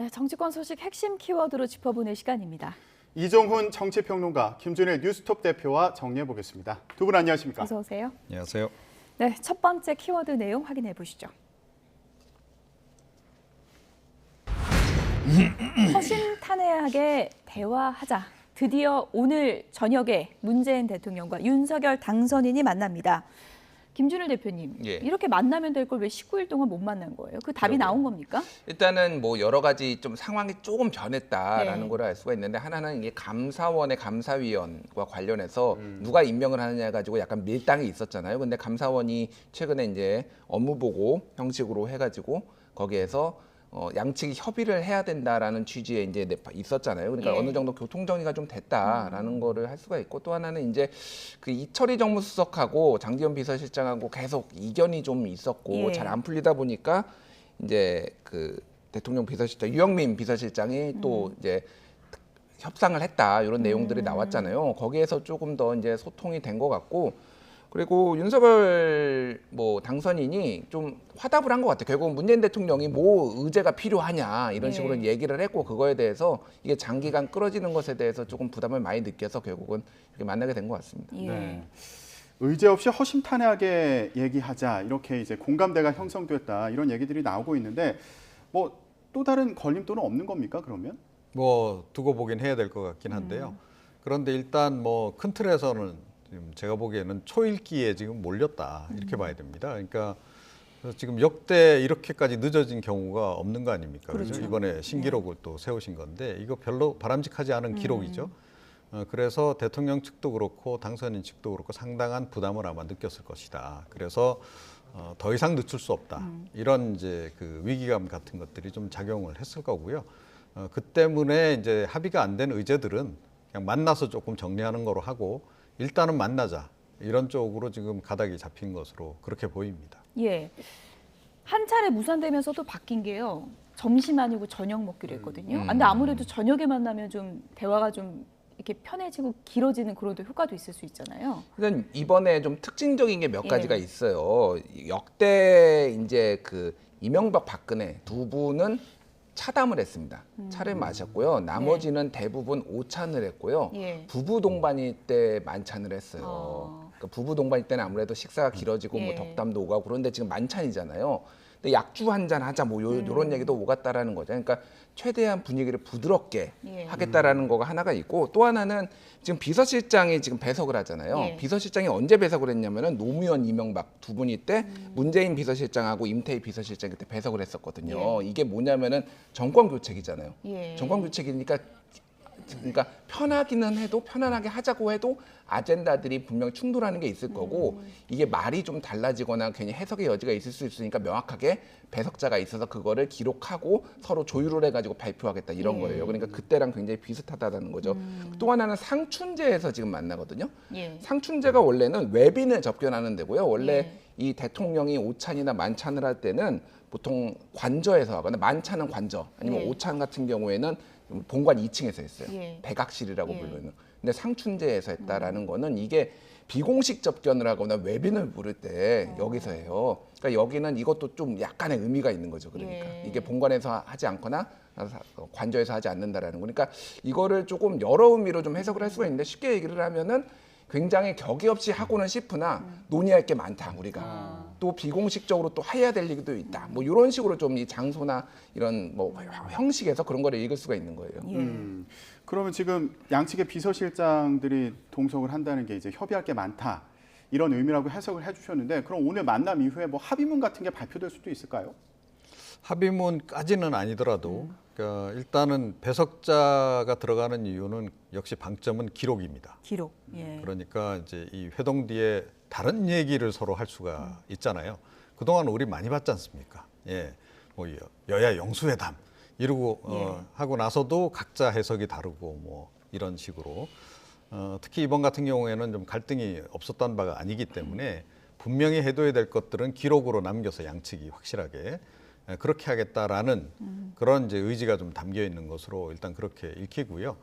네, 정치권 소식 핵심 키워드로 짚어보는 시간입니다. 이종훈 정치평론가, 김준일 뉴스톱 대표와 정리해 보겠습니다. 두 분 안녕하십니까? 어서 오세요. 안녕하세요. 네, 첫 번째 키워드 내용 확인해 보시죠. 허심탄회하게 대화하자. 드디어 오늘 저녁에 문재인 대통령과 윤석열 당선인이 만납니다. 김준일 대표님, 예. 이렇게 만나면 될 걸 왜 19일 동안 못 만난 거예요? 그 답이 나온 겁니까? 일단은 뭐 여러 가지 좀 상황이 조금 변했다라는 네. 걸 알 수가 있는데, 하나는 이게 감사원의 감사위원과 관련해서 누가 임명을 하느냐 가지고 약간 밀당이 있었잖아요. 근데 감사원이 최근에 이제 업무 보고 형식으로 해가지고 거기에서 양측이 협의를 해야 된다라는 취지에 이제 있었잖아요. 그러니까 예. 어느 정도 교통 정리가 좀 됐다라는 거를 할 수가 있고, 또 하나는 이제 그 이철희 정무수석하고 장기현 비서실장하고 계속 이견이 좀 있었고 예. 잘 안 풀리다 보니까 이제 그 대통령 비서실장 유영민 비서실장이 또 이제 협상을 했다, 이런 내용들이 나왔잖아요. 거기에서 조금 더 이제 소통이 된 것 같고, 그리고 윤석열 뭐 당선인이 좀 화답을 한 것 같아요. 결국은 문재인 대통령이 뭐 의제가 필요하냐 이런 식으로 네. 얘기를 했고, 그거에 대해서 이게 장기간 끌어지는 것에 대해서 조금 부담을 많이 느껴서 결국은 이렇게 만나게 된 것 같습니다. 예. 네. 의제 없이 허심탄회하게 얘기하자, 이렇게 이제 공감대가 형성됐다, 이런 얘기들이 나오고 있는데, 뭐 또 다른 걸림돌은 없는 겁니까, 그러면? 뭐 두고 보긴 해야 될 것 같긴 한데요. 그런데 일단 뭐 큰 틀에서는 지금 제가 보기에는 초읽기에 지금 몰렸다, 이렇게 봐야 됩니다. 그러니까 지금 역대 이렇게까지 늦어진 경우가 없는 거 아닙니까? 그래서 그렇죠. 이번에 신기록을 또 세우신 건데, 이거 별로 바람직하지 않은 기록이죠. 그래서 대통령 측도 그렇고 당선인 측도 그렇고 상당한 부담을 아마 느꼈을 것이다. 그래서 더 이상 늦출 수 없다. 이런 이제 그 위기감 같은 것들이 좀 작용을 했을 거고요. 그 때문에 이제 합의가 안 된 의제들은 그냥 만나서 조금 정리하는 거로 하고, 일단은 만나자, 이런 쪽으로 지금 가닥이 잡힌 것으로 그렇게 보입니다. 예. 한 차례 무산되면서도 바뀐 게요. 점심 아니고 저녁 먹기로 했거든요. 근데 아무래도 저녁에 만나면 좀 대화가 좀 이렇게 편해지고 길어지는 그런 효과도 있을 수 있잖아요. 그러니까 이번에 좀 특징적인 게 몇 예. 가지가 있어요. 역대 이제 그 이명박 박근혜 두 분은 차담을 했습니다. 차를 마셨고요. 나머지는 대부분 오찬을 했고요. 예. 부부 동반일 때 만찬을 했어요. 어. 그러니까 부부 동반일 때는 아무래도 식사가 길어지고 뭐 예. 덕담도 오가고, 그런데 지금 만찬이잖아요. 근데 약주 한 잔 하자 뭐 요런 얘기도 오갔다라는 거죠. 그러니까 최대한 분위기를 부드럽게 예. 하겠다라는 거가 하나가 있고, 또 하나는 지금 비서실장이 지금 배석을 하잖아요. 예. 비서실장이 언제 배석을 했냐면은 노무현, 이명박 두 분이 때 문재인 비서실장하고 임태희 비서실장이 그때 배석을 했었거든요. 이게 뭐냐면은 정권 교체기잖아요. 예. 정권 교체기니까 그러니까 편하기는 해도, 편안하게 하자고 해도 아젠다들이 분명히 충돌하는 게 있을 거고, 이게 말이 좀 달라지거나 괜히 해석의 여지가 있을 수 있으니까 명확하게 배석자가 있어서 그거를 기록하고 서로 조율을 해가지고 발표하겠다, 이런 거예요. 그러니까 그때랑 굉장히 비슷하다는 거죠. 또 하나는 상춘제에서 지금 만나거든요. 예. 상춘제가 원래는 외빈을 접견하는 데고요. 원래 예. 이 대통령이 오찬이나 만찬을 할 때는 보통 관저에서 하거나, 만찬은 관저, 아니면 예. 오찬 같은 경우에는 본관 2층에서 했어요. 예. 백악실이라고 예. 부르는. 근데 상춘제에서 했다라는 거는 이게 비공식 접견을 하거나 외빈을 부를 때 여기서 해요. 그러니까 여기는 이것도 좀 약간의 의미가 있는 거죠. 그러니까 예. 이게 본관에서 하지 않거나 관저에서 하지 않는다라는 거. 그러니까 이거를 조금 여러 의미로 좀 해석을 할 수가 있는데, 쉽게 얘기를 하면은 굉장히 격의 없이 하고는 싶으나 논의할 게 많다, 우리가. 또 비공식적으로 또 해야 될 얘기도 있다. 뭐 이런 식으로 좀 이 장소나 이런 뭐 형식에서 그런 거를 읽을 수가 있는 거예요. 예. 그러면 지금 양측의 비서실장들이 동석을 한다는 게 이제 협의할 게 많다, 이런 의미라고 해석을 해주셨는데, 그럼 오늘 만남 이후에 뭐 합의문 같은 게 발표될 수도 있을까요? 합의문까지는 아니더라도 그러니까 일단은 배석자가 들어가는 이유는 역시 방점은 기록입니다. 기록. 예. 그러니까 이제 이 회동 뒤에 다른 얘기를 서로 할 수가 있잖아요. 그동안 우리 많이 봤지 않습니까? 예, 뭐 여야 영수회담 이러고 하고 나서도 각자 해석이 다르고 뭐 이런 식으로 특히 이번 같은 경우에는 좀 갈등이 없었던 바가 아니기 때문에 분명히 해둬야 될 것들은 기록으로 남겨서 양측이 확실하게 그렇게 하겠다라는 그런 이제 의지가 좀 담겨 있는 것으로 일단 그렇게 읽히고요.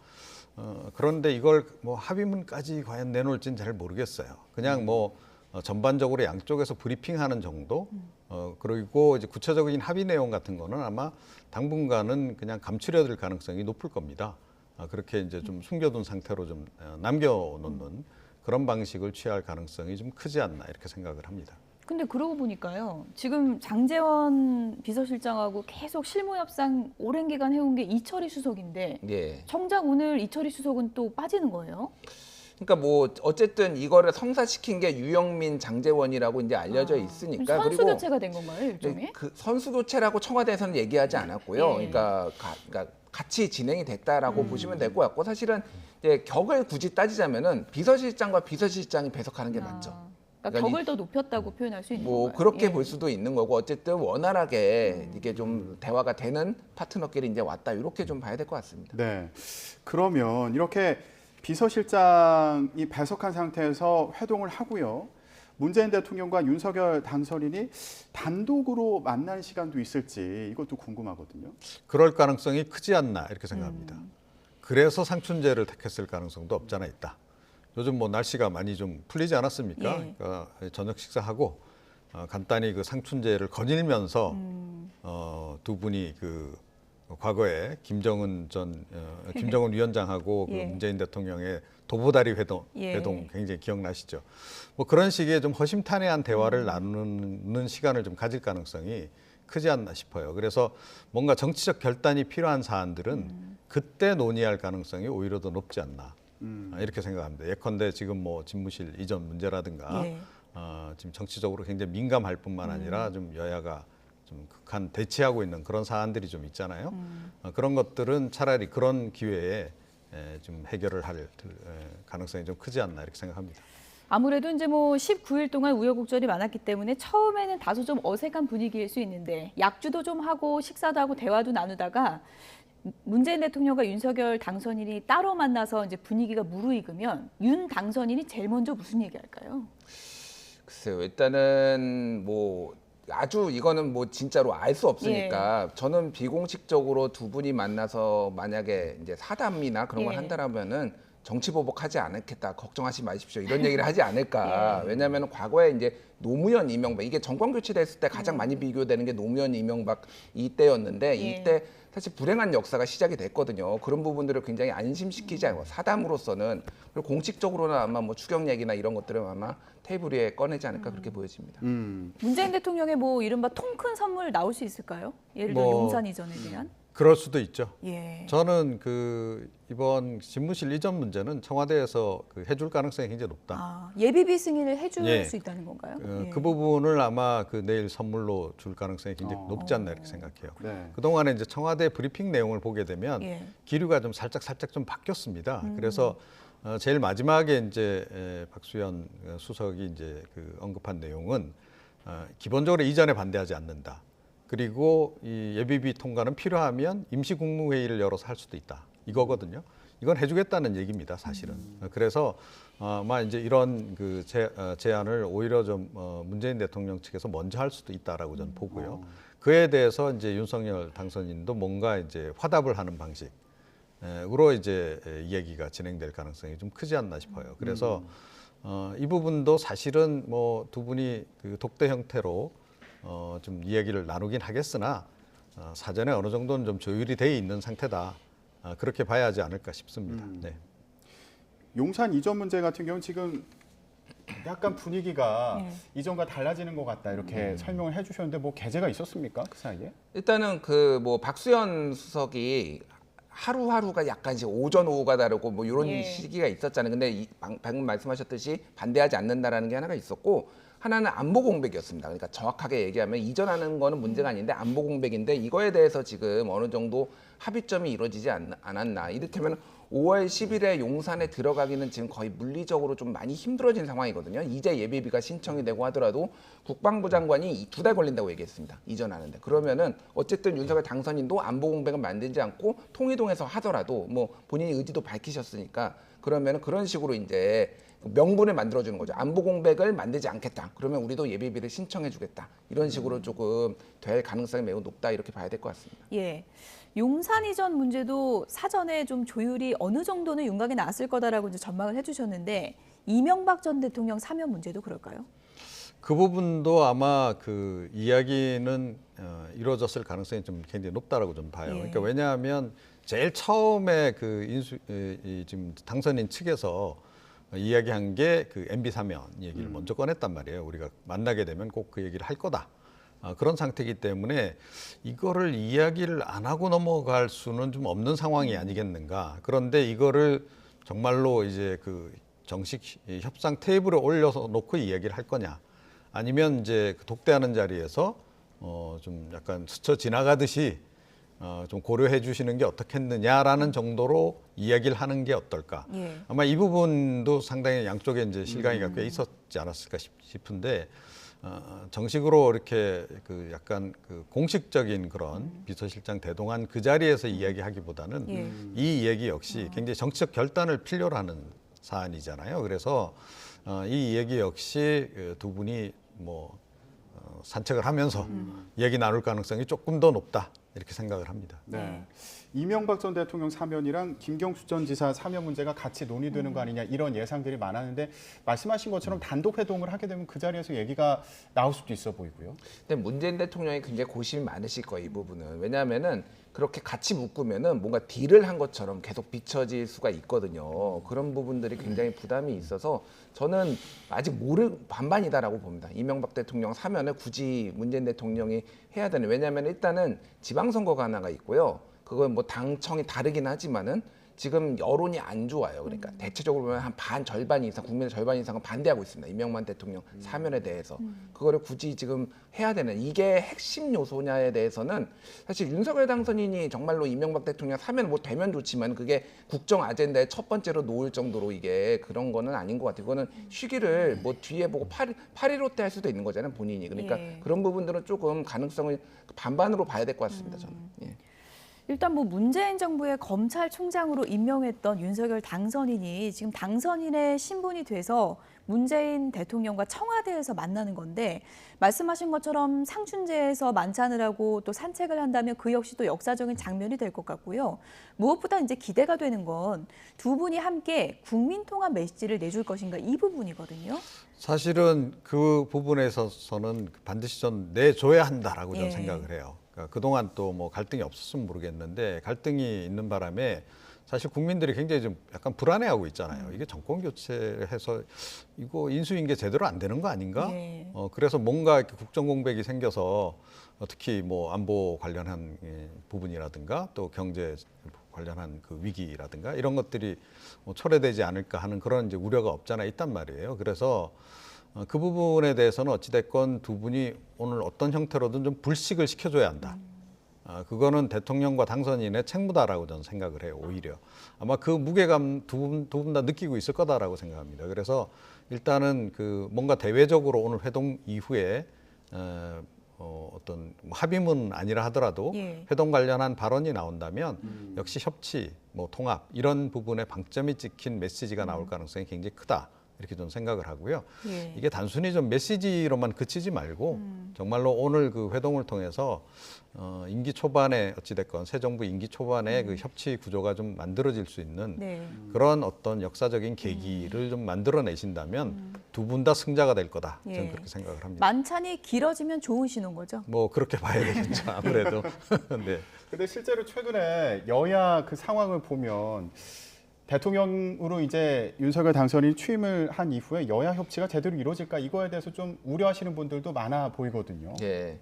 그런데 이걸 뭐 합의문까지 과연 내놓을지는 잘 모르겠어요. 그냥 뭐 전반적으로 양쪽에서 브리핑하는 정도. 그리고 이제 구체적인 합의 내용 같은 거는 아마 당분간은 그냥 감추려들 가능성이 높을 겁니다. 그렇게 이제 좀 숨겨둔 상태로 좀 남겨놓는 그런 방식을 취할 가능성이 좀 크지 않나 이렇게 생각을 합니다. 근데 그러고 보니까요. 지금 장제원 비서실장하고 계속 실무 협상 오랜 기간 해온 게 이철희 수석인데 예. 정작 오늘 이철희 수석은 또 빠지는 거예요? 그러니까 뭐 어쨌든 이거를 성사시킨 게 유영민, 장제원이라고 이제 알려져 있으니까. 선수 그리고 교체가 된 건가요, 일종의? 그 선수 교체라고 청와대에서는 얘기하지 않았고요. 예. 그러니까 같이 진행이 됐다라고 보시면 될 것 같고, 사실은 이제 격을 굳이 따지자면은 비서실장과 비서실장이 배석하는 게 맞죠. 그러니까 그러니까 격을 더 높였다고 표현할 수 있는 뭐 건가요? 그렇게 예. 볼 수도 있는 거고, 어쨌든 원활하게 이게 좀 대화가 되는 파트너끼리 이제 왔다, 이렇게 좀 봐야 될 것 같습니다. 네. 그러면 이렇게 비서실장이 배석한 상태에서 회동을 하고요. 문재인 대통령과 윤석열 당선인이 단독으로 만날 시간도 있을지 이것도 궁금하거든요. 그럴 가능성이 크지 않나 이렇게 생각합니다. 그래서 상춘제를 택했을 가능성도 없잖아 있다. 요즘 뭐 날씨가 많이 좀 풀리지 않았습니까? 예. 그러니까 저녁 식사하고 간단히 그 상춘제를 거닐면서 두 분이 그 과거에 김정은 위원장하고 예. 그 문재인 대통령의 도보다리 회동 예. 굉장히 기억나시죠? 뭐 그런 식의 좀 허심탄회한 대화를 나누는 시간을 좀 가질 가능성이 크지 않나 싶어요. 그래서 뭔가 정치적 결단이 필요한 사안들은 그때 논의할 가능성이 오히려 더 높지 않나 이렇게 생각합니다. 예컨대 지금 뭐 집무실 이전 문제라든가 예. 지금 정치적으로 굉장히 민감할 뿐만 아니라 좀 여야가 좀 극한 대치하고 있는 그런 사안들이 좀 있잖아요. 그런 것들은 차라리 그런 기회에 좀 해결을 할 가능성이 좀 크지 않나 이렇게 생각합니다. 아무래도 이제 뭐 19일 동안 우여곡절이 많았기 때문에 처음에는 다소 좀 어색한 분위기일 수 있는데 약주도 좀 하고 식사도 하고 대화도 나누다가 문재인 대통령과 윤석열 당선인이 따로 만나서 이제 분위기가 무르익으면 윤 당선인이 제일 먼저 무슨 얘기할까요? 글쎄요, 일단은 뭐 아주 이거는 뭐 진짜로 알 수 없으니까 저는 비공식적으로 두 분이 만나서 만약에 이제 사담이나 그런 걸 예. 한다라면은 정치 보복하지 않겠다, 걱정하지 마십시오, 이런 얘기를 하지 않을까. 왜냐하면 과거에 이제 노무현, 이명박, 이게 정권 교체됐을 때 가장 많이 비교되는 게 노무현, 이명박 이때였는데 이때 사실 불행한 역사가 시작이 됐거든요. 그런 부분들을 굉장히 안심시키지 않고 사담으로서는, 그리고 공식적으로는 아마 뭐 추경 얘기나 이런 것들은 아마 테이블 위에 꺼내지 않을까 그렇게 보여집니다. 문재인 대통령의 뭐 이른바 통 큰 선물 나올 수 있을까요? 예를 들어 뭐, 용산 이전에 대한? 그럴 수도 있죠. 예. 저는 그 이번 집무실 이전 문제는 청와대에서 그 해줄 가능성이 굉장히 높다. 아, 예비비 승인을 해줄 예. 수 있다는 건가요? 예. 그 부분을 아마 그 내일 선물로 줄 가능성이 굉장히 높지 않나 이렇게 생각해요. 네. 그동안에 이제 청와대 브리핑 내용을 보게 되면 예. 기류가 좀 살짝 좀 바뀌었습니다. 그래서 제일 마지막에 이제 박수현 수석이 이제 그 언급한 내용은 기본적으로 이전에 반대하지 않는다. 그리고 이 예비비 통과는 필요하면 임시국무회의를 열어서 할 수도 있다. 이거거든요. 이건 해주겠다는 얘기입니다, 사실은. 그래서 아마 이제 이런 그 제안을 오히려 좀 문재인 대통령 측에서 먼저 할 수도 있다라고 저는 보고요. 그에 대해서 이제 윤석열 당선인도 뭔가 이제 화답을 하는 방식으로 이제 이야기가 진행될 가능성이 좀 크지 않나 싶어요. 그래서 이 부분도 사실은 뭐 두 분이 그 독대 형태로 좀 이야기를 나누긴 하겠으나 사전에 어느 정도는 좀 조율이 돼 있는 상태다. 그렇게 봐야 하지 않을까 싶습니다. 네. 용산 이전 문제 같은 경우는 지금 약간 분위기가 이전과 달라지는 것 같다 이렇게 설명을 해주셨는데 뭐 계제가 있었습니까 그 사이에? 일단은 그 뭐 박수현 수석이 하루하루가 약간 이제 오전 오후가 다르고 뭐 이런 예. 시기가 있었잖아요. 근데 방금 말씀하셨듯이 반대하지 않는다라는 게 하나가 있었고, 하나는 안보 공백이었습니다. 그러니까 정확하게 얘기하면 이전하는 거는 문제가 아닌데 안보 공백인데, 이거에 대해서 지금 어느 정도 합의점이 이루어지지 않았나. 이를테면 5월 10일에 용산에 들어가기는 지금 거의 물리적으로 좀 많이 힘들어진 상황이거든요. 이제 예비비가 신청이 되고 하더라도 국방부 장관이 2달 걸린다고 얘기했습니다. 이전하는데. 그러면은 어쨌든 윤석열 당선인도 안보 공백은 만들지 않고 통이동해서 하더라도 뭐 본인이 의지도 밝히셨으니까, 그러면은 그런 식으로 이제 명분을 만들어주는 거죠. 안보 공백을 만들지 않겠다. 그러면 우리도 예비비를 신청해주겠다. 이런 식으로 조금 될 가능성이 매우 높다, 이렇게 봐야 될 것 같습니다. 예. 용산 이전 문제도 사전에 좀 조율이 어느 정도는 윤곽에 나왔을 거다라고 이제 전망을 해주셨는데 이명박 전 대통령 사면 문제도 그럴까요? 그 부분도 아마 그 이야기는 이루어졌을 가능성이 좀 굉장히 높다라고 좀 봐요. 예. 그러니까 왜냐하면 제일 처음에 그 지금 당선인 측에서 이야기한 게 그 MB 사면 얘기를 먼저 꺼냈단 말이에요. 우리가 만나게 되면 꼭 그 얘기를 할 거다. 그런 상태이기 때문에 이거를 이야기를 안 하고 넘어갈 수는 좀 없는 상황이 아니겠는가. 그런데 이거를 정말로 이제 그 정식 협상 테이블에 올려서 놓고 이야기를 할 거냐, 아니면 이제 그 독대하는 자리에서 좀 약간 스쳐 지나가듯이 좀 고려해 주시는 게 어떻겠느냐라는 정도로 이야기를 하는 게 어떨까. 예. 아마 이 부분도 상당히 양쪽에 이제 실강이가 꽤 있었지 않았을까 싶은데, 정식으로 이렇게 그 약간 그 공식적인 그런 비서실장 대동한 그 자리에서 이야기하기보다는 예. 이 얘기 역시 굉장히 정치적 결단을 필요로 하는 사안이잖아요. 그래서 이 얘기 역시 두 분이 뭐 산책을 하면서 얘기 나눌 가능성이 조금 더 높다, 이렇게 생각을 합니다. 네. 이명박 전 대통령 사면이랑 김경수 전 지사 사면 문제가 같이 논의되는 거 아니냐, 이런 예상들이 많았는데 말씀하신 것처럼 단독 회동을 하게 되면 그 자리에서 얘기가 나올 수도 있어 보이고요. 근데 문재인 대통령이 굉장히 고심이 많으실 거예요, 이 부분은. 왜냐하면은 그렇게 같이 묶으면은 뭔가 딜을 한 것처럼 계속 비춰질 수가 있거든요. 그런 부분들이 굉장히 부담이 있어서 저는 아직 반반이다라고 봅니다. 이명박 대통령 사면을 굳이 문재인 대통령이 해야 되는. 왜냐하면 일단은 지방선거가 하나가 있고요. 그건 뭐 당청이 다르긴 하지만은 지금 여론이 안 좋아요. 그러니까 대체적으로 보면 한 절반 이상, 국민의 절반 이상은 반대하고 있습니다. 이명박 대통령 사면에 대해서. 그거를 굳이 지금 해야 되는, 이게 핵심 요소냐에 대해서는 사실 윤석열 당선인이 정말로 이명박 대통령 사면 뭐 되면 좋지만 그게 국정 아젠다의 첫 번째로 놓을 정도로 이게 그런 거는 아닌 것 같아요. 그거는 시기를 뭐 뒤에 보고 8.15 때 할 수도 있는 거잖아요, 본인이. 그러니까 예. 그런 부분들은 조금 가능성을 반반으로 봐야 될 것 같습니다, 저는. 예. 일단 뭐 문재인 정부의 검찰총장으로 임명했던 윤석열 당선인이 지금 당선인의 신분이 돼서 문재인 대통령과 청와대에서 만나는 건데, 말씀하신 것처럼 상춘제에서 만찬을 하고 또 산책을 한다면 그 역시 또 역사적인 장면이 될 것 같고요. 무엇보다 이제 기대가 되는 건 두 분이 함께 국민 통합 메시지를 내줄 것인가, 이 부분이거든요. 사실은 그 부분에 있어서는 반드시 좀 내줘야 한다라고 저는 예. 생각을 해요. 그러니까 그동안 또 뭐 갈등이 없었으면 모르겠는데, 갈등이 있는 바람에 사실 국민들이 굉장히 좀 약간 불안해하고 있잖아요. 이게 정권 교체해서 이거 인수인계 제대로 안 되는 거 아닌가? 예. 그래서 뭔가 이렇게 국정 공백이 생겨서 특히 뭐 안보 관련한 부분이라든가 또 경제 관련한 그 위기라든가 이런 것들이 초래되지 않을까 하는 그런 이제 우려가 없잖아 있단 말이에요. 그래서 그 부분에 대해서는 어찌됐건 두 분이 오늘 어떤 형태로든 좀 불식을 시켜줘야 한다. 그거는 대통령과 당선인의 책무다라고 저는 생각을 해요. 오히려 아마 그 무게감 두 분 다 느끼고 있을 거다라고 생각합니다. 그래서 일단은 그 뭔가 대외적으로 오늘 회동 이후에 어떤 합의문 아니라 하더라도 예. 회동 관련한 발언이 나온다면 역시 협치, 뭐 통합 이런 부분에 방점이 찍힌 메시지가 나올 가능성이 굉장히 크다. 이렇게 좀 생각을 하고요. 예. 이게 단순히 좀 메시지로만 그치지 말고 정말로 오늘 그 회동을 통해서 임기 초반에 어찌됐건 새 정부 임기 초반에 그 협치 구조가 좀 만들어질 수 있는 네. 그런 어떤 역사적인 계기를 좀 만들어내신다면 두 분 다 승자가 될 거다. 예. 저는 그렇게 생각을 합니다. 만찬이 길어지면 좋은 신호인 거죠. 뭐 그렇게 봐야 되겠죠. 아무래도. 네. 근데 실제로 최근에 여야 그 상황을 보면 대통령으로 이제 윤석열 당선인이 취임을 한 이후에 여야 협치가 제대로 이루어질까, 이거에 대해서 좀 우려하시는 분들도 많아 보이거든요. 예.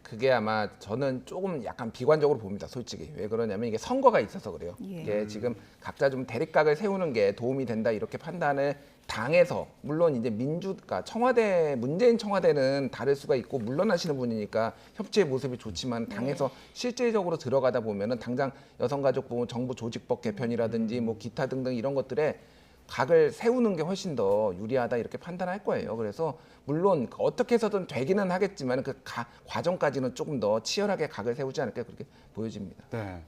그게 아마 저는 조금 약간 비관적으로 봅니다, 솔직히. 왜 그러냐면 이게 선거가 있어서 그래요. 예. 이게 지금 각자 좀 대립각을 세우는 게 도움이 된다, 이렇게 판단을 당에서, 물론 이제 민주가 청와대, 문재인 청와대는 다를 수가 있고 물러나시는 분이니까 협치의 모습이 좋지만 당에서 실질적으로 들어가다 보면은 당장 여성가족부문 정부 조직법 개편이라든지 뭐 기타 등등 이런 것들에 각을 세우는 게 훨씬 더 유리하다, 이렇게 판단할 거예요. 그래서 물론 어떻게 해서든 되기는 하겠지만 그 과정까지는 조금 더 치열하게 각을 세우지 않을까, 그렇게 보여집니다. 네.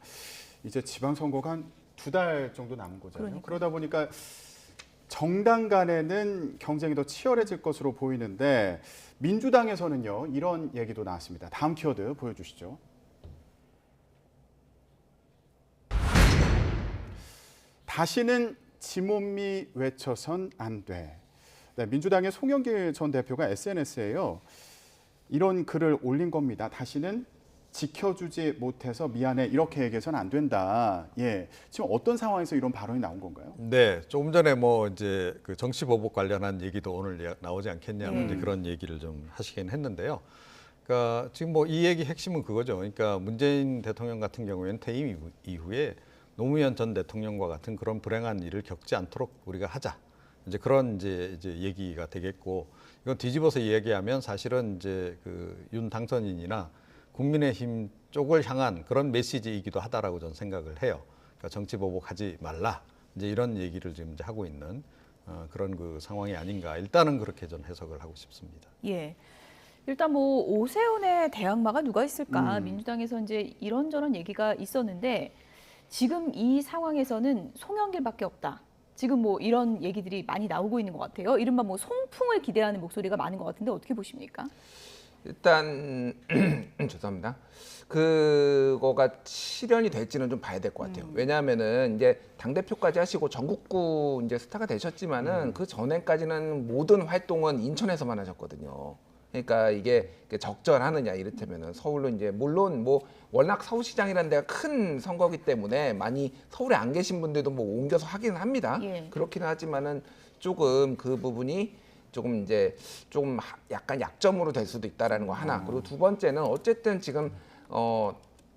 이제 지방선거가 한 2달 정도 남은 거잖아요. 그러니까요. 그러다 보니까 정당 간에는 경쟁이 더 치열해질 것으로 보이는데, 민주당에서는요, 이런 얘기도 나왔습니다. 다음 키워드 보여주시죠. 다시는 지몸미 외쳐선 안 돼. 네, 민주당의 송영길 전 대표가 SNS에요. 이런 글을 올린 겁니다. 다시는 지켜주지 못해서 미안해 이렇게 얘기해서는 안 된다. 예, 지금 어떤 상황에서 이런 발언이 나온 건가요? 네, 조금 전에 뭐 이제 그 정치 보복 관련한 얘기도 오늘 나오지 않겠냐 뭐 이제 그런 얘기를 좀 하시긴 했는데요. 그러니까 지금 뭐 이 얘기 핵심은 그거죠. 그러니까 문재인 대통령 같은 경우에는 퇴임 이후에 노무현 전 대통령과 같은 그런 불행한 일을 겪지 않도록 우리가 하자. 이제 그런 이제 얘기가 되겠고, 이건 뒤집어서 얘기하면 사실은 이제 그 윤 당선인이나 국민의힘 쪽을 향한 그런 메시지이기도 하다라고 저는 생각을 해요. 그러니까 정치 보복하지 말라. 이제 이런 얘기를 지금 이제 하고 있는 그런 그 상황이 아닌가. 일단은 그렇게 전 해석을 하고 싶습니다. 예. 일단 뭐 오세훈의 대항마가 누가 있을까? 민주당에서 이제 이런저런 얘기가 있었는데 지금 이 상황에서는 송영길밖에 없다. 지금 뭐 이런 얘기들이 많이 나오고 있는 것 같아요. 이른바 뭐 송풍을 기대하는 목소리가 많은 것 같은데 어떻게 보십니까? 일단 죄송합니다. 그거가 실현이 될지는 좀 봐야 될 것 같아요. 왜냐하면은 이제 당 대표까지 하시고 전국구 이제 스타가 되셨지만은 그 전에까지는 모든 활동은 인천에서만 하셨거든요. 그러니까 이게 적절하느냐 이를테면은 서울로 이제 물론 뭐 워낙 서울시장이라는 데가 큰 선거기 때문에 많이 서울에 안 계신 분들도 뭐 옮겨서 하기는 합니다. 예. 그렇기는 하지만은 조금 그 부분이 조금 이제 좀 약간 약점으로 될 수도 있다라는 거 하나. 그리고 두 번째는 어쨌든 지금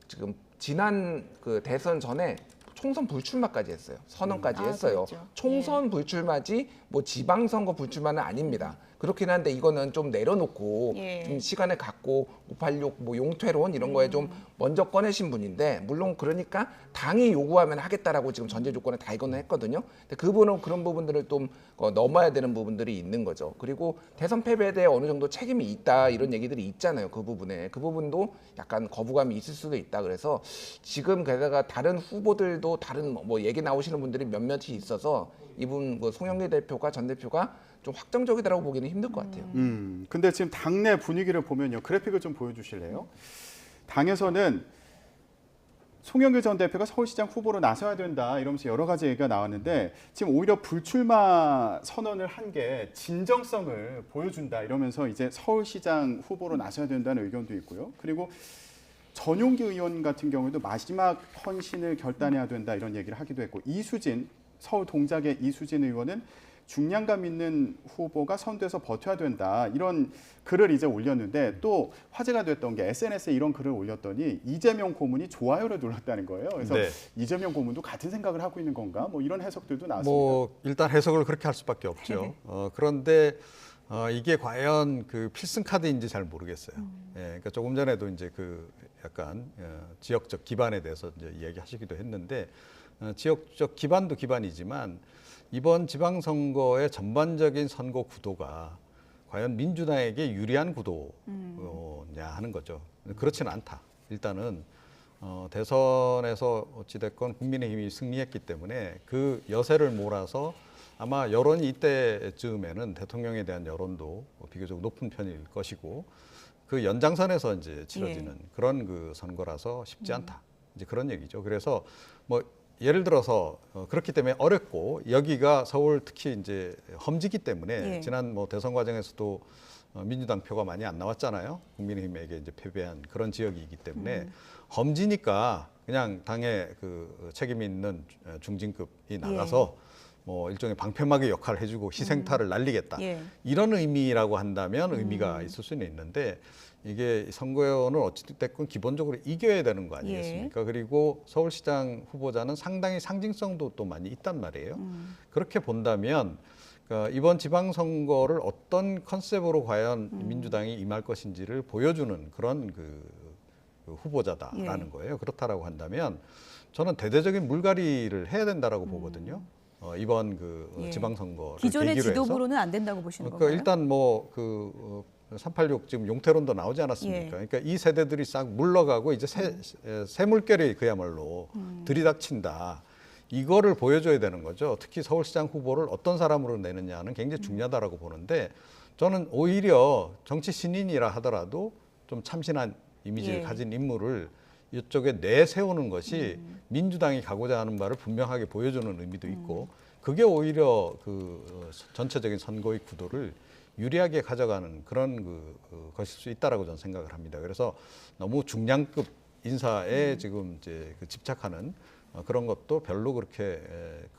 지금 지난 그 대선 전에 총선 불출마까지 했어요. 선언까지 했어요. 그렇죠. 총선 불출마지 뭐 지방선거 불출마는 아닙니다. 그렇긴 한데 이거는 좀 내려놓고 예. 좀 시간을 갖고 586 뭐 용퇴론 이런 거에 좀 먼저 꺼내신 분인데 물론 그러니까 당이 요구하면 하겠다라고 지금 전제 조건에 다 이거는 했거든요. 근데 그분은 그런 부분들을 좀 넘어야 되는 부분들이 있는 거죠. 그리고 대선 패배에 대해 어느 정도 책임이 있다 이런 얘기들이 있잖아요. 그 부분에 그 부분도 약간 거부감이 있을 수도 있다. 그래서 지금 게다가 다른 후보들도 다른 뭐 얘기 나오시는 분들이 몇몇이 있어서 이분 그 송영길 대표가 전 대표가 좀 확정적이다라고 보기는 힘들 것 같아요. 근데 지금 당내 분위기를 보면요. 그래픽을 좀 보여주실래요? 당에서는 송영길 전 대표가 서울시장 후보로 나서야 된다 이러면서 여러 가지 얘기가 나왔는데 지금 오히려 불출마 선언을 한 게 진정성을 보여준다 이러면서 이제 서울시장 후보로 나서야 된다는 의견도 있고요. 그리고 전용기 의원 같은 경우에도 마지막 헌신을 결단해야 된다 이런 얘기를 하기도 했고 이수진 서울 동작의 이수진 의원은 중량감 있는 후보가 선두에서 버텨야 된다 이런 글을 이제 올렸는데 또 화제가 됐던 게 SNS에 이런 글을 올렸더니 이재명 고문이 좋아요를 눌렀다는 거예요. 그래서 네. 이재명 고문도 같은 생각을 하고 있는 건가? 뭐 이런 해석들도 나왔습니다. 뭐 일단 해석을 그렇게 할 수밖에 없죠. 그런데 이게 과연 그 필승 카드인지 잘 모르겠어요. 예, 그러니까 조금 전에도 이제 그 약간 지역적 기반에 대해서 이제 이야기하시기도 했는데 지역적 기반도 기반이지만 이번 지방선거의 전반적인 선거 구도가 과연 민주당에게 유리한 구도냐 하는 거죠. 그렇지는 않다. 일단은 대선에서 어찌됐건 국민의힘이 승리했기 때문에 그 여세를 몰아서 아마 여론이 이때쯤에는 대통령에 대한 여론도 비교적 높은 편일 것이고 그 연장선에서 이제 치러지는 그런 그 선거라서 쉽지 않다. 이제 그런 얘기죠. 그래서 뭐 예를 들어서 그렇기 때문에 어렵고 여기가 서울 특히 이제 험지기 때문에 지난 뭐 대선 과정에서도 민주당 표가 많이 안 나왔잖아요. 국민의힘에게 이제 패배한 그런 지역이기 때문에 험지니까 그냥 당의 그 책임 있는 중진급이 나가서 뭐 일종의 방패막의 역할을 해주고 희생타를 날리겠다. 이런 의미라고 한다면 의미가 있을 수는 있는데 이게 선거는 어찌됐건 기본적으로 이겨야 되는 거 아니겠습니까? 그리고 서울시장 후보자는 상당히 상징성도 또 많이 있단 말이에요. 그렇게 본다면 그러니까 이번 지방선거를 어떤 컨셉으로 과연 민주당이 임할 것인지를 보여주는 그런 그 후보자다라는 거예요. 그렇다라고 한다면 저는 대대적인 물갈이를 해야 된다라고 보거든요. 이번 그 지방선거를 기존의 계기로 해서. 지도부로는 안 된다고 보시는 그러니까 건가요? 일단 뭐 그 386 지금 용태론도 나오지 않았습니까? 그러니까 이 세대들이 싹 물러가고 이제 새 물결이 그야말로 들이닥친다. 이거를 보여줘야 되는 거죠. 특히 서울시장 후보를 어떤 사람으로 내느냐는 굉장히 중요하다라고 보는데 저는 오히려 정치 신인이라 하더라도 좀 참신한 이미지를 가진 인물을 이쪽에 내세우는 것이 민주당이 가고자 하는 바를 분명하게 보여주는 의미도 있고 그게 오히려 그 전체적인 선거의 구도를 유리하게 가져가는 그런 것일 수 있다라고 저는 생각을 합니다. 그래서 너무 중량급 인사에 지금 이제 그 집착하는 그런 것도 별로 그렇게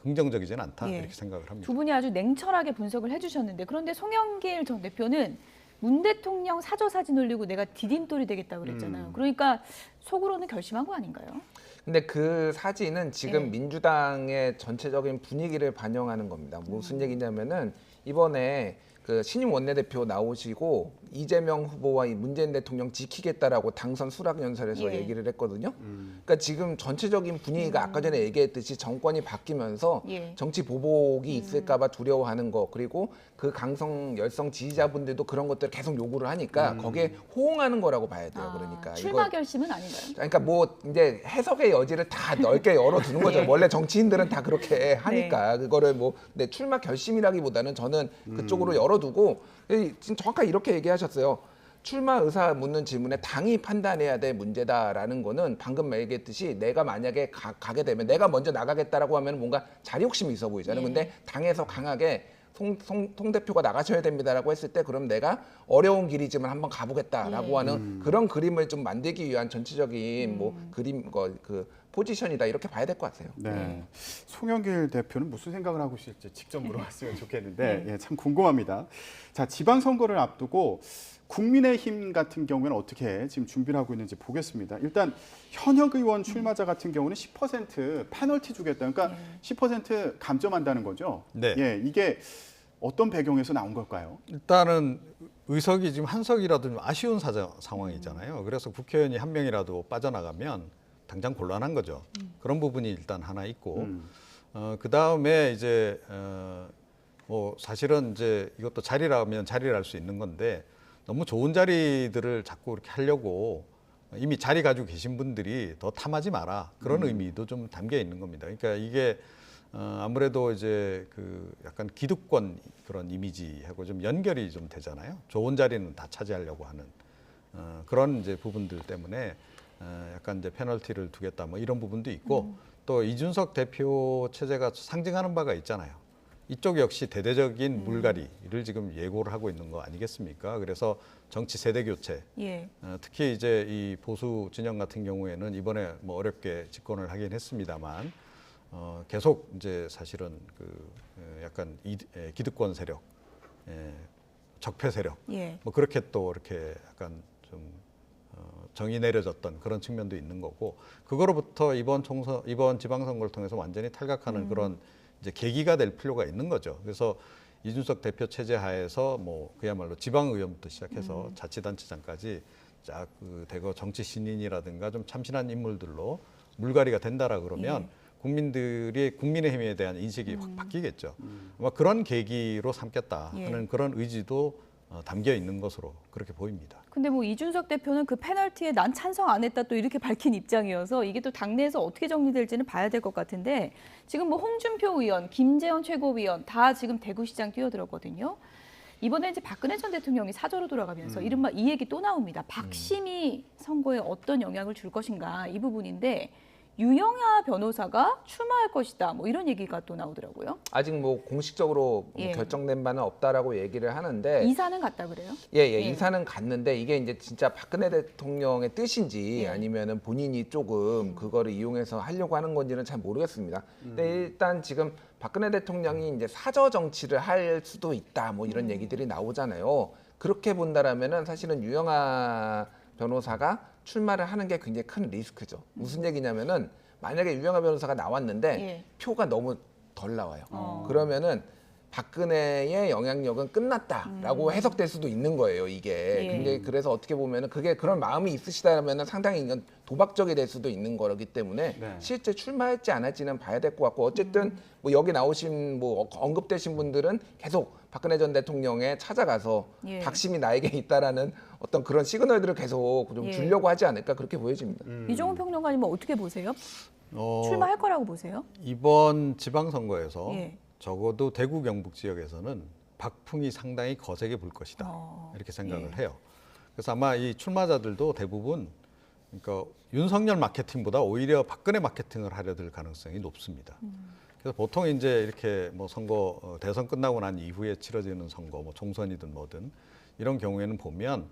긍정적이지는 않다 예. 이렇게 생각을 합니다. 두 분이 아주 냉철하게 분석을 해주셨는데 그런데 송영길 전 대표는 문 대통령 사저 사진 올리고 내가 디딤돌이 되겠다고 그랬잖아요. 그러니까 속으로는 결심한 거 아닌가요? 근데 그 사진은 지금 네. 민주당의 전체적인 분위기를 반영하는 겁니다. 무슨 얘기냐면은 이번에 그 신임 원내대표 나오시고 이재명 후보와 이 문재인 대통령 지키겠다라고 당선 수락 연설에서 예. 얘기를 했거든요. 그러니까 지금 전체적인 분위기가 아까 전에 얘기했듯이 정권이 바뀌면서 예. 정치 보복이 있을까봐 두려워하는 거 그리고 그 강성 열성 지지자분들도 그런 것들 을 계속 요구를 하니까 거기에 호응하는 거라고 봐야 돼요. 그러니까 출마 이거 결심은 아닌가요? 그러니까 뭐 이제 해석의 여지를 다 넓게 열어두는 거죠. 예. 원래 정치인들은 다 그렇게 하니까 그거를 뭐 근데 출마 결심이라기보다는 저는 그쪽으로 열어두고 지금 정확하게 이렇게 얘기하셨어요. 출마 의사 묻는 질문에 당이 판단해야 될 문제다라는 거는 방금 얘기했듯이 내가 만약에 가게 되면 내가 먼저 나가겠다라고 하면 뭔가 자리 욕심이 있어 보이잖아요. 예. 근데 당에서 강하게 송 대표가 나가셔야 됩니다라고 했을 때 그럼 내가 어려운 길이지만 한번 가보겠다라고 예. 하는 그런 그림을 좀 만들기 위한 전체적인 뭐 그림 그 포지션이다 이렇게 봐야 될 것 같아요. 네. 송영길 대표는 무슨 생각을 하고 있을지 직접 물어봤으면 좋겠는데 예, 참 궁금합니다. 자, 지방선거를 앞두고 국민의힘 같은 경우에는 어떻게 지금 준비를 하고 있는지 보겠습니다. 일단 현역 의원 출마자 같은 경우는 10% 페널티 주겠다. 그러니까 10% 감점한다는 거죠. 네. 예, 이게 어떤 배경에서 나온 걸까요? 일단은 의석이 지금 한 석이라도 좀 아쉬운 상황이잖아요. 그래서 국회의원이 한 명이라도 빠져나가면 당장 곤란한 거죠. 그런 부분이 일단 하나 있고 그 다음에 이제 뭐 사실은 이제 이것도 자리라면 자리를 할 수 있는 건데 너무 좋은 자리들을 자꾸 이렇게 하려고 이미 자리 가지고 계신 분들이 더 탐하지 마라 그런 의미도 좀 담겨 있는 겁니다. 그러니까 이게 아무래도 이제 그 약간 기득권 그런 이미지하고 좀 연결이 좀 되잖아요. 좋은 자리는 다 차지하려고 하는 그런 이제 부분들 때문에 약간 이제 페널티를 두겠다 뭐 이런 부분도 있고 또 이준석 대표 체제가 상징하는 바가 있잖아요. 이쪽 역시 대대적인 물갈이를 지금 예고를 하고 있는 거 아니겠습니까? 그래서 정치 세대 교체, 예. 특히 이제 이 보수 진영 같은 경우에는 이번에 뭐 어렵게 집권을 하긴 했습니다만 계속 이제 사실은 그 약간 기득권 세력, 적폐 세력, 예. 뭐 그렇게 또 이렇게 약간 좀 정이 내려졌던 그런 측면도 있는 거고 그거로부터 이번 지방선거를 통해서 완전히 탈각하는 그런 이제 계기가 될 필요가 있는 거죠. 그래서 이준석 대표 체제 하에서 뭐 그야말로 지방의원부터 시작해서 자치단체장까지 쫙 그 대거 정치 신인이라든가 좀 참신한 인물들로 물갈이가 된다라 그러면 국민들이 국민의힘에 대한 인식이 확 바뀌겠죠. 아마 그런 계기로 삼겠다 하는 그런 의지도 담겨 있는 것으로 그렇게 보입니다. 근데 뭐 이준석 대표는 그 페널티에 난 찬성 안 했다 또 이렇게 밝힌 입장이어서 이게 또 당내에서 어떻게 정리될지는 봐야 될 것 같은데 지금 뭐 홍준표 의원, 김재원 최고위원 다 지금 대구시장 뛰어들었거든요. 이번에 이제 박근혜 전 대통령이 사저로 돌아가면서 이른바 이 얘기 또 나옵니다. 박심이 선거에 어떤 영향을 줄 것인가 이 부분인데 유영하 변호사가 출마할 것이다. 뭐 이런 얘기가 또 나오더라고요. 아직 뭐 공식적으로 예. 결정된 바는 없다라고 얘기를 하는데 이사는 갔다 그래요? 이사는 갔는데 이게 이제 진짜 박근혜 대통령의 뜻인지 아니면은 본인이 조금 그거를 이용해서 하려고 하는 건지는 잘 모르겠습니다. 근데 일단 지금 박근혜 대통령이 이제 사저 정치를 할 수도 있다 뭐 이런 얘기들이 나오잖아요. 그렇게 본다라면은 사실은 유영하 변호사가 출마를 하는 게 굉장히 큰 리스크죠. 무슨 얘기냐면은 만약에 유영하 변호사가 나왔는데 표가 너무 덜 나와요. 그러면은 박근혜의 영향력은 끝났다라고 해석될 수도 있는 거예요. 이게 굉장히 그래서 어떻게 보면은 그게 그런 마음이 있으시다면은 상당히 이건 도박적이 될 수도 있는 거기 때문에 실제 출마할지 안 할지는 봐야 될 것 같고 어쨌든 뭐 여기 나오신 뭐 언급되신 분들은 계속 박근혜 전 대통령에 찾아가서 박심이 나에게 있다라는 어떤 그런 시그널들을 계속 좀 주려고 하지 않을까 그렇게 보여집니다. 이종훈 평론가님은 어떻게 보세요? 출마할 거라고 보세요? 이번 지방선거에서 적어도 대구 경북 지역에서는 박풍이 상당히 거세게 불 것이다 이렇게 생각을 해요. 그래서 아마 이 출마자들도 대부분 그러니까 윤석열 마케팅보다 오히려 박근혜 마케팅을 하려들 가능성이 높습니다. 그래서 보통 이제 이렇게 뭐 선거 대선 끝나고 난 이후에 치러지는 선거, 뭐 총선이든 뭐든 이런 경우에는 보면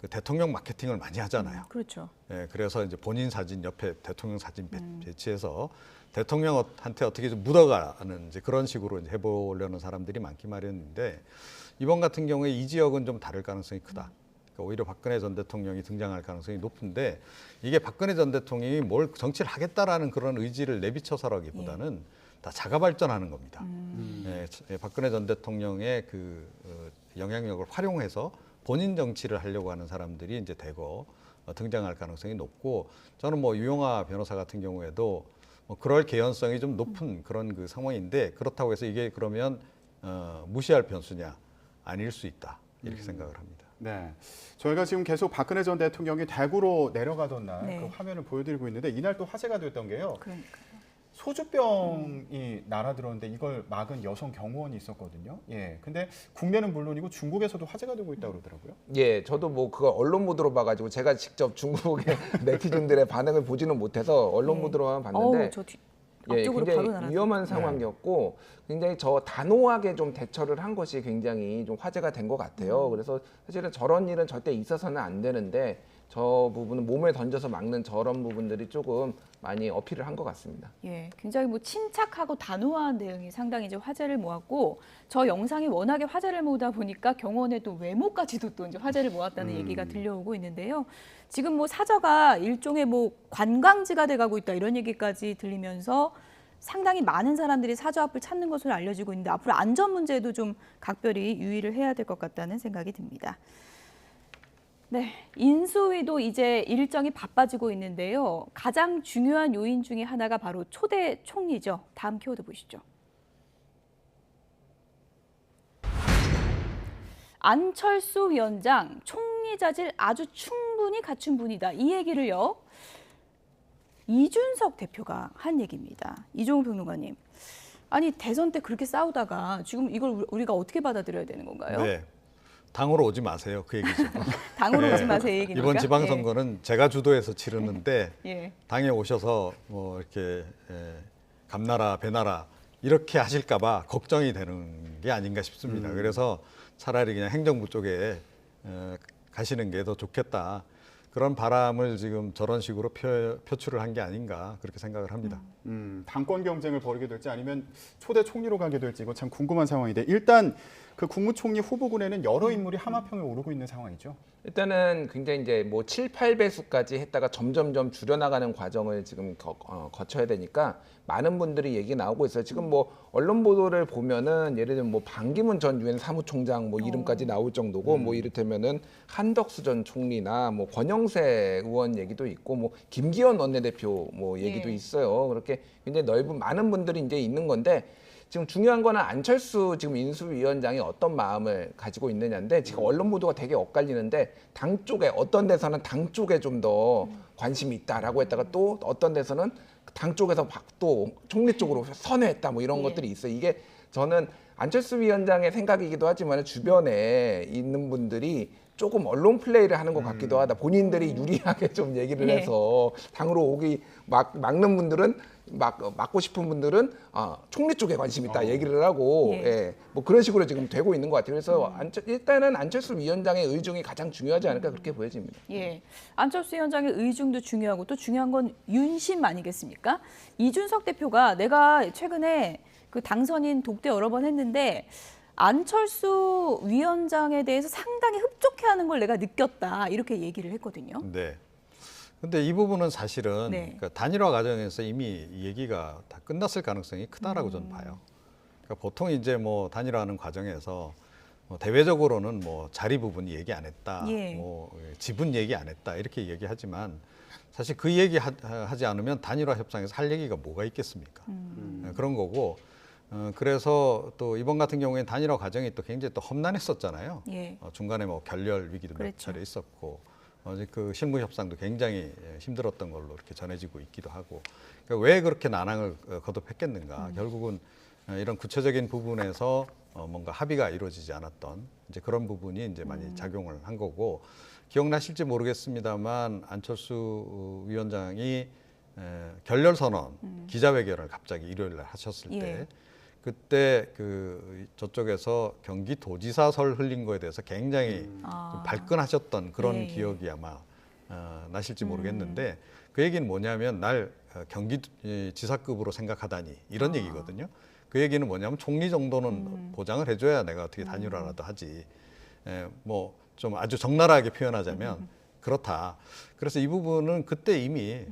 그 대통령 마케팅을 많이 하잖아요. 그렇죠. 예, 그래서 이제 본인 사진 옆에 대통령 사진 배치해서 대통령한테 어떻게 좀 묻어가는 이제 그런 식으로 이제 해보려는 사람들이 많기 마련인데 이번 같은 경우에 이 지역은 좀 다를 가능성이 크다. 그러니까 오히려 박근혜 전 대통령이 등장할 가능성이 높은데 이게 박근혜 전 대통령이 뭘 정치를 하겠다라는 그런 의지를 내비쳐서라기보다는 다 자가 발전하는 겁니다. 예, 박근혜 전 대통령의 그 영향력을 활용해서 본인 정치를 하려고 하는 사람들이 이제 대거 등장할 가능성이 높고 저는 뭐 유영하 변호사 같은 경우에도 뭐 그럴 개연성이 좀 높은 그런 그 상황인데 그렇다고 해서 이게 그러면 무시할 변수냐 아닐 수 있다 이렇게 생각을 합니다. 네, 저희가 지금 계속 박근혜 전 대통령이 대구로 내려가던 날 네. 그 화면을 보여드리고 있는데 이날 또 화제가 됐던 게요. 그러니까. 소주병이 날아들었는데 이걸 막은 여성 경호원이 있었거든요. 예, 근데 국내는 물론이고 중국에서도 화제가 되고 있다고 그러더라고요. 예, 저도 뭐 그거 언론 보도로 봐가지고 제가 직접 중국의 네티즌들의 반응을 보지는 못해서 언론 보도로만 봤는데 어우, 저 예, 앞쪽으로 바로 굉장히 날아갔어요. 위험한 상황이었고 굉장히 저 단호하게 좀 대처를 한 것이 굉장히 좀 화제가 된 것 같아요. 그래서 사실은 저런 일은 절대 있어서는 안 되는데 저 부분은 몸에 던져서 막는 저런 부분들이 조금 많이 어필을 한 것 같습니다. 예, 굉장히 뭐 침착하고 단호한 대응이 상당히 이제 화제를 모았고 저 영상이 워낙에 화제를 모으다 보니까 경호원의 또 외모까지도 또 이제 화제를 모았다는 얘기가 들려오고 있는데요. 지금 뭐 사저가 일종의 뭐 관광지가 돼가고 있다 이런 얘기까지 들리면서 상당히 많은 사람들이 사저 앞을 찾는 것으로 알려지고 있는데 앞으로 안전 문제도 좀 각별히 유의를 해야 될 것 같다는 생각이 듭니다. 네, 인수위도 이제 일정이 바빠지고 있는데요. 가장 중요한 요인 중에 하나가 바로 초대 총리죠. 다음 키워드 보시죠. 안철수 위원장 총리 자질 아주 충분히 갖춘 분이다. 이 얘기를요. 이준석 대표가 한 얘기입니다. 이종우 평론가님. 아니 대선 때 그렇게 싸우다가 지금 이걸 우리가 어떻게 받아들여야 되는 건가요? 네, 당으로 오지 마세요. 그 얘기죠. 당으로 오지 마세요. 이 얘기니까. 이번 지방선거는 제가 주도해서 치르는데 예. 당에 오셔서 뭐 이렇게 감나라 배나라 이렇게 하실까봐 걱정이 되는 게 아닌가 싶습니다. 그래서 차라리 그냥 행정부 쪽에 가시는 게 더 좋겠다. 그런 바람을 지금 저런 식으로 표출을 한 게 아닌가 그렇게 생각을 합니다. 당권 경쟁을 벌이게 될지 아니면 초대 총리로 가게 될지 이거 참 궁금한 상황인데 일단 그 국무총리 후보군에는 여러 인물이 하마평에 오르고 있는 상황이죠. 일단은 굉장히 이제 뭐 7, 8배수까지 했다가 점점점 줄여나가는 과정을 지금 거쳐야 되니까 많은 분들이 얘기 나오고 있어요. 지금 뭐 언론 보도를 보면은 예를 들면 뭐 반기문 전 유엔 사무총장 뭐 이름까지 나올 정도고 뭐 이를테면은 한덕수 전 총리나 뭐 권영세 의원 얘기도 있고 뭐 김기현 원내대표 뭐 얘기도 예. 있어요. 그렇게 굉장히 넓은 많은 분들이 이제 있는 건데 지금 중요한 거는 안철수 지금 인수위원장이 어떤 마음을 가지고 있느냐인데 지금 언론 보도가 되게 엇갈리는데 당 쪽에 어떤 데서는 당 쪽에 좀 더 관심이 있다라고 했다가 또 어떤 데서는 당 쪽에서 또 총리 쪽으로 선회했다 뭐 이런 예. 것들이 있어요. 이게 저는 안철수 위원장의 생각이기도 하지만 주변에 있는 분들이 조금 언론 플레이를 하는 것 같기도 하다. 본인들이 유리하게 좀 얘기를 예. 해서 당으로 오기 막는 분들은 막고 싶은 분들은 총리 쪽에 관심 있다 얘기를 하고 예. 예. 뭐 그런 식으로 지금 되고 있는 것 같아요. 그래서 일단은 안철수 위원장의 의중이 가장 중요하지 않을까 그렇게 보여집니다. 예, 안철수 위원장의 의중도 중요하고 또 중요한 건 윤심 아니겠습니까? 이준석 대표가 내가 최근에 그 당선인 독대 여러 번 했는데 안철수 위원장에 대해서 상당히 흡족해하는 걸 내가 느꼈다 이렇게 얘기를 했거든요. 네. 근데 이 부분은 사실은 네. 그러니까 단일화 과정에서 이미 이 얘기가 다 끝났을 가능성이 크다라고 저는 봐요. 그러니까 보통 이제 뭐 단일화하는 과정에서 뭐 대외적으로는 뭐 자리 부분 얘기 안 했다, 예. 뭐 지분 얘기 안 했다 이렇게 얘기하지만 사실 그 얘기 하지 않으면 단일화 협상에서 할 얘기가 뭐가 있겠습니까? 그런 거고. 그래서 또 이번 같은 경우에는 단일화 과정이 또 굉장히 또 험난했었잖아요. 예. 중간에 뭐 결렬 위기도 몇 그랬죠. 차례 있었고, 그 실무 협상도 굉장히 힘들었던 걸로 이렇게 전해지고 있기도 하고, 그러니까 왜 그렇게 난항을 거듭했겠는가? 결국은 이런 구체적인 부분에서 뭔가 합의가 이루어지지 않았던 이제 그런 부분이 이제 많이 작용을 한 거고, 기억나실지 모르겠습니다만 안철수 위원장이 결렬 선언 기자회견을 갑자기 일요일 날 하셨을 예. 때 그때 저쪽에서 경기도지사설 흘린 거에 대해서 굉장히 좀 발끈하셨던 그런 예, 예. 기억이 아마 나실지 모르겠는데 그 얘기는 뭐냐면 날 경기지사급으로 생각하다니 이런 얘기거든요. 그 얘기는 뭐냐면 총리 정도는 보장을 해줘야 내가 어떻게 단일화라도 하지. 뭐 좀 아주 적나라하게 표현하자면 그렇다. 그래서 이 부분은 그때 이미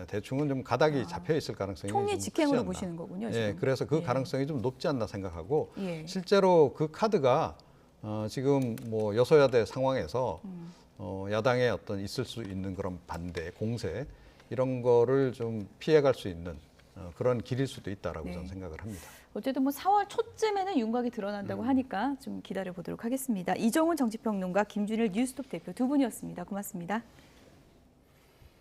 대충은 좀 가닥이 잡혀 있을 가능성이 좀 총리 크지 직행으로 않나. 보시는 거군요. 예, 지금. 그래서 그 예. 가능성이 좀 높지 않나 생각하고 예. 실제로 그 카드가 지금 뭐 여소야대 상황에서 야당의 어떤 있을 수 있는 그런 반대, 공세 이런 거를 좀 피해갈 수 있는 그런 길일 수도 있다라고 네. 저는 생각을 합니다. 어쨌든 뭐 4월 초쯤에는 윤곽이 드러난다고 하니까 좀 기다려 보도록 하겠습니다. 이정훈 정치평론가, 김준일 뉴스톱 대표 두 분이었습니다. 고맙습니다.